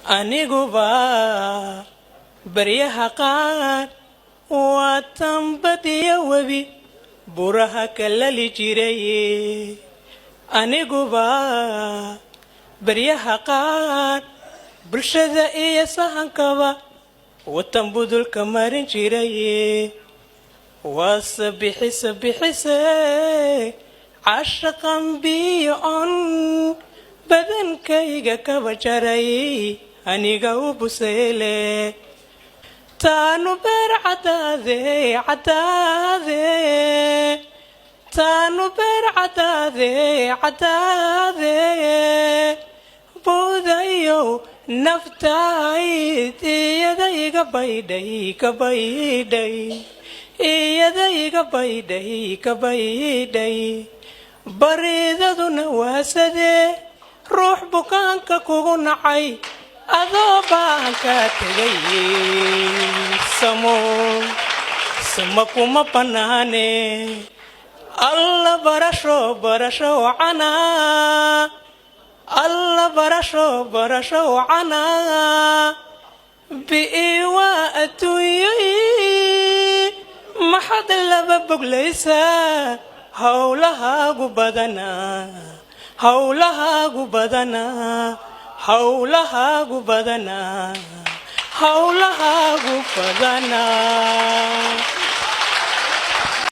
aniguba baryaha qaar waa tambadiya webi buraha kalali jiray aniguba baryaha qaar bulshada iyo sahankaba watan budulka marin jiray wasabixise cashaqan biyon badankayga kaba jaray aniga u buseele taanu beer cadaade buudayow naftayd iyada iga baydhay baridaduna waasadee ruux bukaanka kugu nacay adoo baan ka tegay samo kuma banaane alla barasho wacana alla barasho wacana biiwa adduunyay maxad laba boglaysaa hawlahaagu badanaa